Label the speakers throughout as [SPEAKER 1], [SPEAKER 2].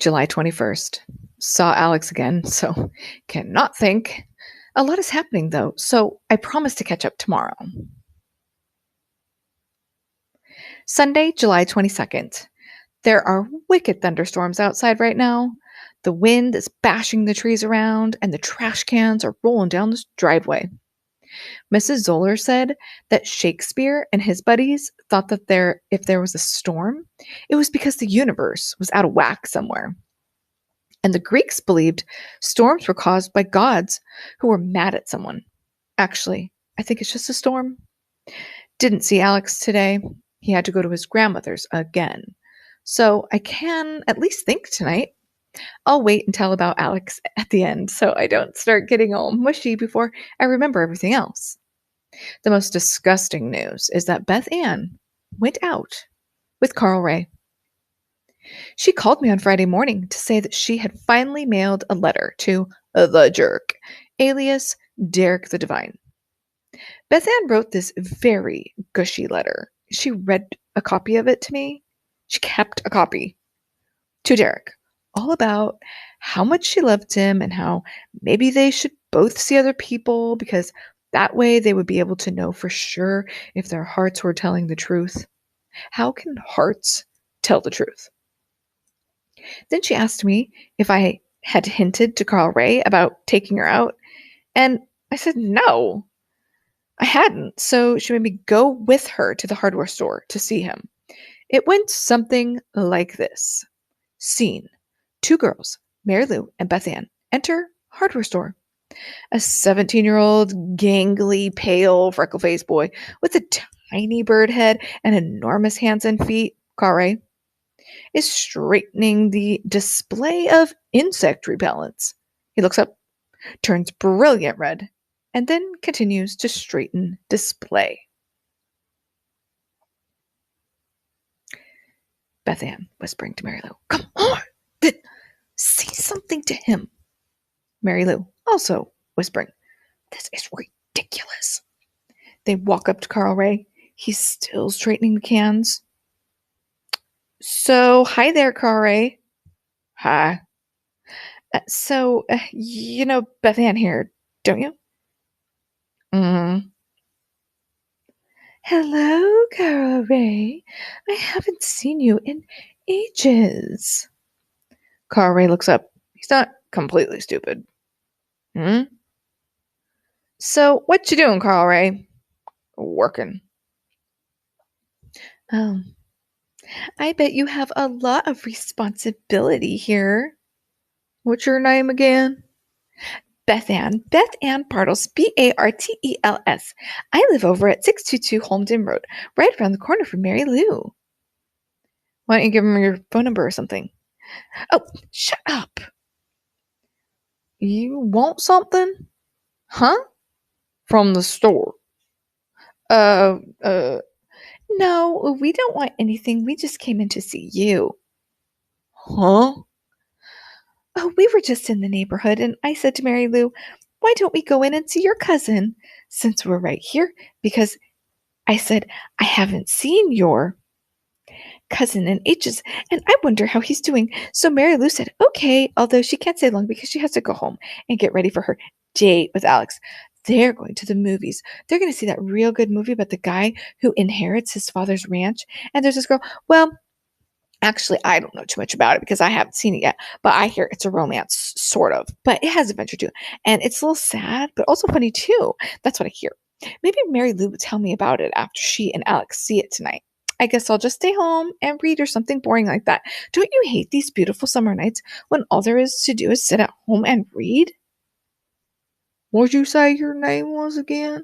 [SPEAKER 1] July 21st. Saw Alex again, so cannot think. A lot is happening though, so I promise to catch up tomorrow. Sunday, July 22nd. There are wicked thunderstorms outside right now. The wind is bashing the trees around, and the trash cans are rolling down the driveway. Mrs. Zoller said that Shakespeare and his buddies thought that if there was a storm, it was because the universe was out of whack somewhere. And the Greeks believed storms were caused by gods who were mad at someone. Actually, I think it's just a storm. Didn't see Alex today. He had to go to his grandmother's again. So I can at least think tonight. I'll wait and tell about Alex at the end so I don't start getting all mushy before I remember everything else. The most disgusting news is that Bethanne went out with Carl Ray. She called me on Friday morning to say that she had finally mailed a letter to the jerk, alias Derek the Divine. Bethanne wrote this very gushy letter. She read a copy of it to me. She kept a copy to Derek, all about how much she loved him and how maybe they should both see other people because that way they would be able to know for sure if their hearts were telling the truth. How can hearts tell the truth? Then she asked me if I had hinted to Carl Ray about taking her out, and I said no, I hadn't. So she made me go with her to the hardware store to see him. It went something like this. Scene. 2 girls, Mary Lou and Bethanne, enter hardware store. A 17-year-old, gangly, pale, freckle-faced boy with a tiny bird head and enormous hands and feet, Carl Ray, is straightening the display of insect repellents. He looks up, turns brilliant red, and then continues to straighten display. Bethanne whispering to Mary Lou, "Come on, say something to him." Mary Lou also whispering, "This is ridiculous." They walk up to Carl Ray. He's still straightening the cans. "So, hi there, Carl Ray." "Hi." You know Bethanne here, don't you?" "Mm-hmm." "Hello, Carl Ray. I haven't seen you in ages." Carl Ray looks up. He's not completely stupid. "Hmm? So, what you doing, Carl Ray?" "Working." "Oh, I bet you have a lot of responsibility here." "What's your name again?" "Bethanne. Bethanne Bartles. Bartels. I live over at 622 Holmden Road, right around the corner from Mary Lou." "Why don't you give him your phone number or something?" "Oh, shut up." "You want something?" "Huh?" "From the store." Uh, uh, No, we don't want anything. We just came in to see you." "Huh?" "Oh, we were just in the neighborhood, and I said to Mary Lou, why don't we go in and see your cousin, since we're right here? Because I said, I haven't seen your cousin in ages, and I wonder how he's doing." So Mary Lou said, okay, although she can't stay long because she has to go home and get ready for her date with Alex. They're going to the movies. They're going to see that real good movie about the guy who inherits his father's ranch. And there's this girl. Well, actually, I don't know too much about it because I haven't seen it yet, but I hear it's a romance, sort of. But it has adventure too. And it's a little sad, but also funny too. That's what I hear. Maybe Mary Lou would tell me about it after she and Alex see it tonight. I guess I'll just stay home and read or something boring like that. Don't you hate these beautiful summer nights when all there is to do is sit at home and read? What'd you say your name was again?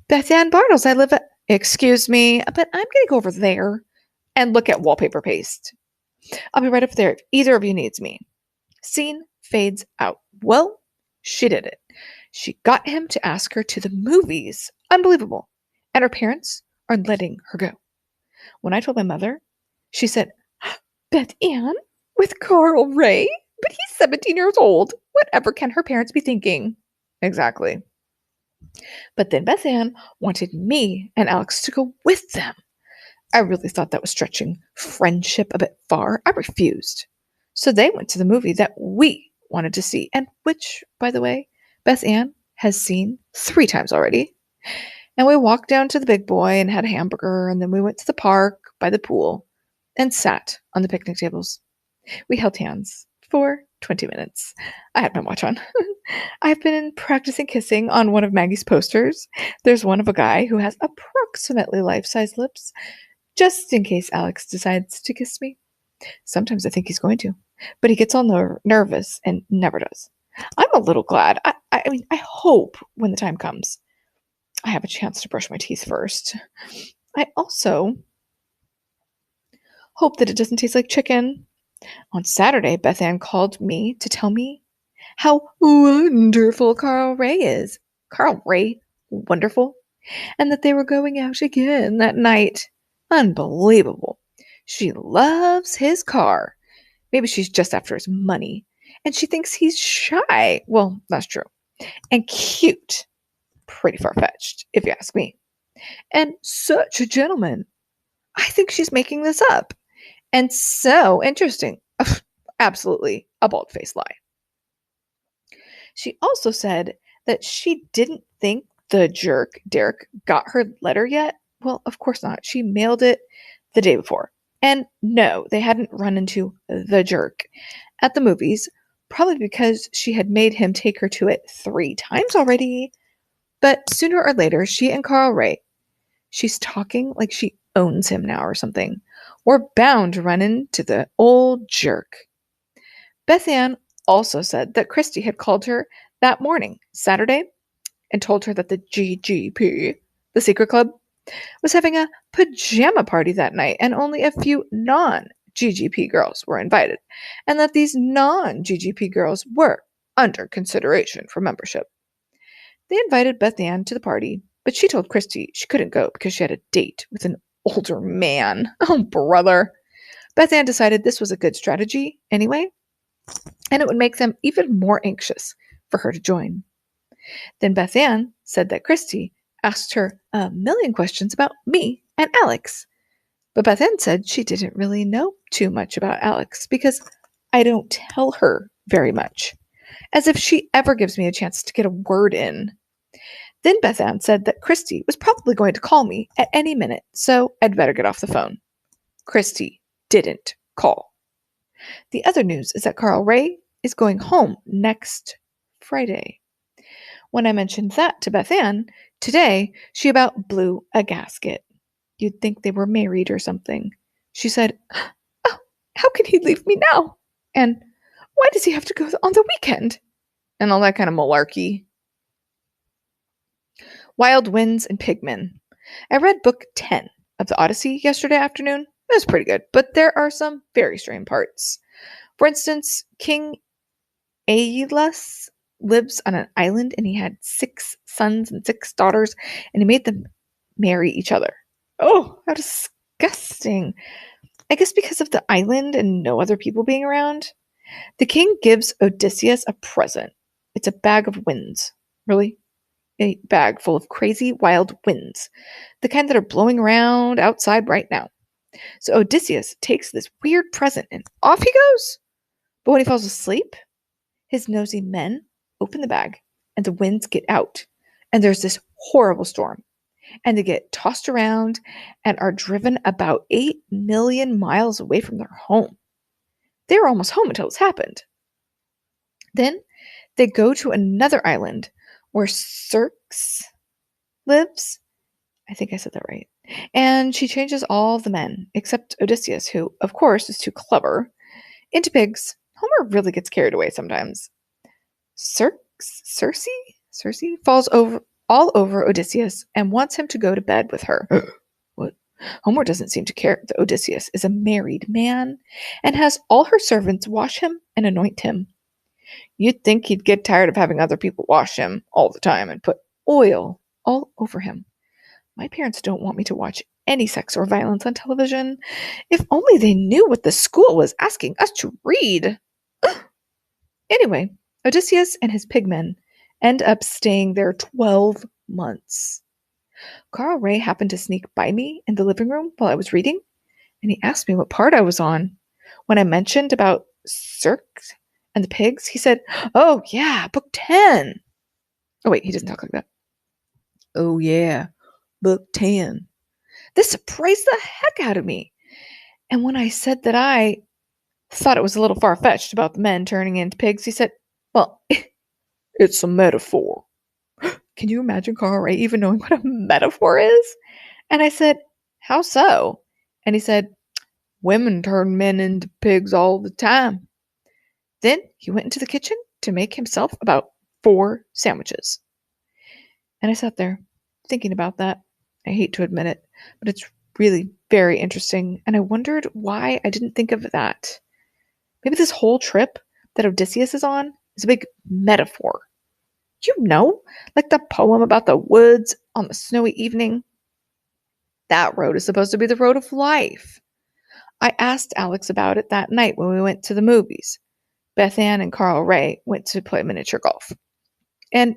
[SPEAKER 1] Bethanne Bartles. I live at... Excuse me, but I'm going to go over there and look at wallpaper paste. I'll be right up there if either of you needs me. Scene fades out. Well, she did it. She got him to ask her to the movies. Unbelievable. And her parents are letting her go. When I told my mother, she said, Bethanne with Carl Ray? But he's 17 years old. Whatever can her parents be thinking? Exactly. But then Bethanne wanted me and Alex to go with them. I really thought that was stretching friendship a bit far. I refused. So they went to the movie that we wanted to see, and which, by the way, Beth Ann has seen 3 times already. And we walked down to the big boy and had a hamburger, and then we went to the park by the pool and sat on the picnic tables. We held hands for 20 minutes. I had my watch on. I've been practicing kissing on one of Maggie's posters. There's one of a guy who has approximately life-size lips, just in case Alex decides to kiss me. Sometimes I think he's going to, but he gets all nervous and never does. I'm a little glad. I hope when the time comes, I have a chance to brush my teeth first. I also hope that it doesn't taste like chicken. On Saturday, Bethanne called me to tell me how wonderful Carl Ray is. Carl Ray, wonderful. And that they were going out again that night. Unbelievable. She loves his car. Maybe she's just after his money. And she thinks he's shy. Well, that's true. And cute. Pretty far-fetched, if you ask me. And such a gentleman. I think she's making this up. And so interesting. Absolutely a bald-faced lie. She also said that she didn't think the jerk, Derek, got her letter yet. Well, of course not. She mailed it the day before. And no, they hadn't run into the jerk at the movies, probably because she had made him take her to it 3 times already. But sooner or later, she and Carl Ray, she's talking like she owns him now or something, were bound to run into the old jerk. Bethanne also said that Christy had called her that morning, Saturday, and told her that the GGP, the secret club, was having a pajama party that night and only a few non-GGP girls were invited, and that these non-GGP girls were under consideration for membership. They invited Bethanne to the party, but she told Christy she couldn't go because she had a date with an older man. Oh, brother. Bethanne decided this was a good strategy anyway, and it would make them even more anxious for her to join. Then Bethanne said that Christy asked her a million questions about me and Alex. But Bethanne said she didn't really know too much about Alex because I don't tell her very much, as if she ever gives me a chance to get a word in. Then Bethanne said that Christy was probably going to call me at any minute, so I'd better get off the phone. Christy didn't call. The other news is that Carl Ray is going home next Friday. When I mentioned that to Bethanne, today she about blew a gasket. You'd think they were married or something. She said, "Oh, how can he leave me now? And why does he have to go on the weekend?" And all that kind of malarkey. Wild Winds and Pigmen. I read book 10 of the Odyssey yesterday afternoon. It was pretty good, but there are some very strange parts. For instance, King Aeolus lives on an island and he had 6 sons and 6 daughters and he made them marry each other. Oh, how disgusting. I guess because of the island and no other people being around. The king gives Odysseus a present. It's a bag of winds. Really? A bag full of crazy wild winds. The kind that are blowing around outside right now. So Odysseus takes this weird present and off he goes. But when he falls asleep, his nosy men open the bag and the winds get out. And there's this horrible storm. And they get tossed around and are driven about 8 million miles away from their home. They were almost home until this happened. Then they go to another island where Circe lives. I think I said that right. And she changes all the men, except Odysseus, who, of course, is too clever, into pigs. Homer really gets carried away sometimes. Circe falls all over Odysseus and wants him to go to bed with her. What? Homer doesn't seem to care that Odysseus is a married man and has all her servants wash him and anoint him. You'd think he'd get tired of having other people wash him all the time and put oil all over him. My parents don't want me to watch any sex or violence on television. If only they knew what the school was asking us to read. Anyway, Odysseus and his pigmen end up staying there 12 months. Carl Ray happened to sneak by me in the living room while I was reading, and he asked me what part I was on. When I mentioned about Cirque and the pigs? He said, "Oh, yeah, book 10." Oh, wait, he doesn't talk like that. "Oh, yeah, book 10." This surprised the heck out of me. And when I said that I thought it was a little far-fetched about the men turning into pigs, he said, "Well, it's a metaphor." Can you imagine Carl Ray even knowing what a metaphor is? And I said, "How so?" And he said, "Women turn men into pigs all the time." Then he went into the kitchen to make himself about 4 sandwiches. And I sat there thinking about that. I hate to admit it, but it's really very interesting. And I wondered why I didn't think of that. Maybe this whole trip that Odysseus is on is a big metaphor. You know, like the poem about the woods on the snowy evening. That road is supposed to be the road of life. I asked Alex about it that night when we went to the movies. Bethanne and Carl Ray went to play miniature golf. And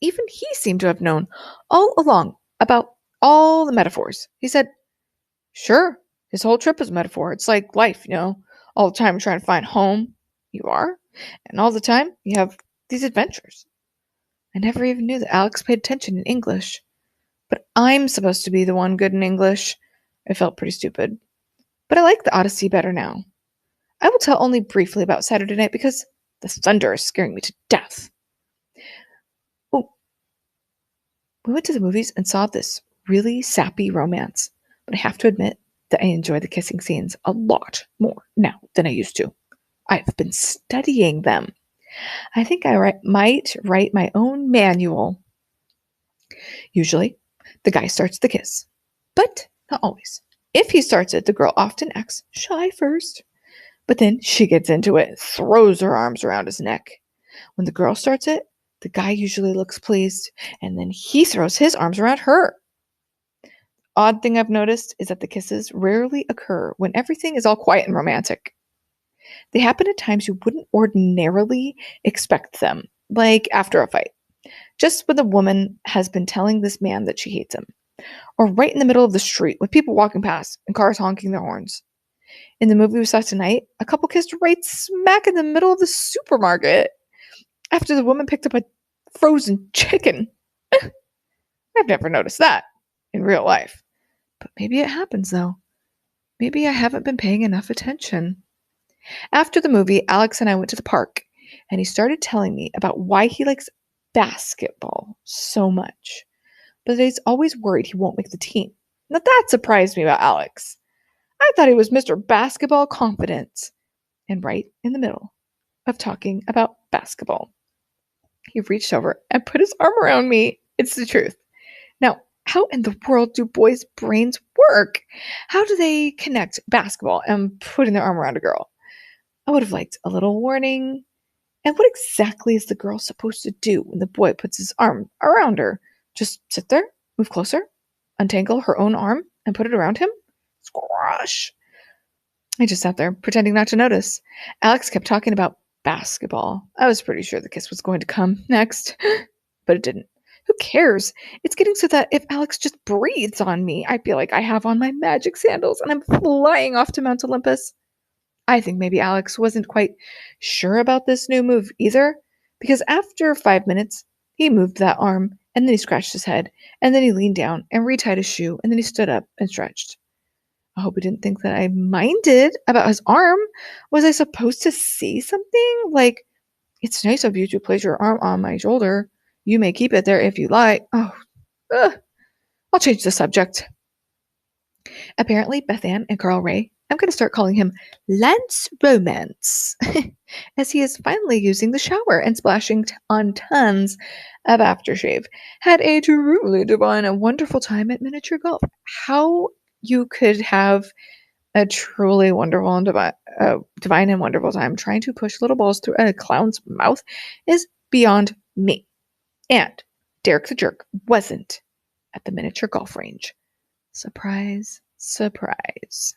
[SPEAKER 1] even he seemed to have known all along about all the metaphors. He said, "Sure, his whole trip is a metaphor. It's like life, all the time you're trying to find home. You are. And all the time you have these adventures." I never even knew that Alex paid attention in English. But I'm supposed to be the one good in English. I felt pretty stupid. But I like the Odyssey better now. I will tell only briefly about Saturday night because the thunder is scaring me to death. Oh, we went to the movies and saw this really sappy romance. But I have to admit that I enjoy the kissing scenes a lot more now than I used to. I've been studying them. I think I might write my own manual. Usually, the guy starts the kiss, but not always. If he starts it, the girl often acts shy first, but then she gets into it and throws her arms around his neck. When the girl starts it, the guy usually looks pleased, and then he throws his arms around her. Odd thing I've noticed is that the kisses rarely occur when everything is all quiet and romantic. They happen at times you wouldn't ordinarily expect them, like after a fight, just when the woman has been telling this man that she hates him, or right in the middle of the street with people walking past and cars honking their horns. In the movie we saw tonight, a couple kissed right smack in the middle of the supermarket after the woman picked up a frozen chicken. I've never noticed that in real life. But maybe it happens, though. Maybe I haven't been paying enough attention. After the movie, Alex and I went to the park, and he started telling me about why he likes basketball so much, but he's always worried he won't make the team. Now that surprised me about Alex. I thought he was Mr. Basketball Confidence. And right in the middle of talking about basketball, he reached over and put his arm around me. It's the truth. Now, how in the world do boys' brains work? How do they connect basketball and putting their arm around a girl? I would have liked a little warning. And what exactly is the girl supposed to do when the boy puts his arm around her? Just sit there, move closer, untangle her own arm, and put it around him? Squash. I just sat there, pretending not to notice. Alex kept talking about basketball. I was pretty sure the kiss was going to come next, but it didn't. Who cares? It's getting so that if Alex just breathes on me, I feel like I have on my magic sandals and I'm flying off to Mount Olympus. I think maybe Alex wasn't quite sure about this new move either, because after 5 minutes, he moved that arm, and then he scratched his head, and then he leaned down and retied his shoe, and then he stood up and stretched. I hope he didn't think that I minded about his arm. Was I supposed to say something? Like, "It's nice of you to place your arm on my shoulder. You may keep it there if you like." Oh, I'll change the subject. Apparently, Bethanne and Carl Ray, I'm going to start calling him Lance Romance, as he is finally using the shower and splashing on tons of aftershave, had a truly divine and wonderful time at miniature golf. How you could have a truly wonderful and divine and wonderful time trying to push little balls through a clown's mouth is beyond me. And Derek the Jerk wasn't at the miniature golf range. Surprise, surprise.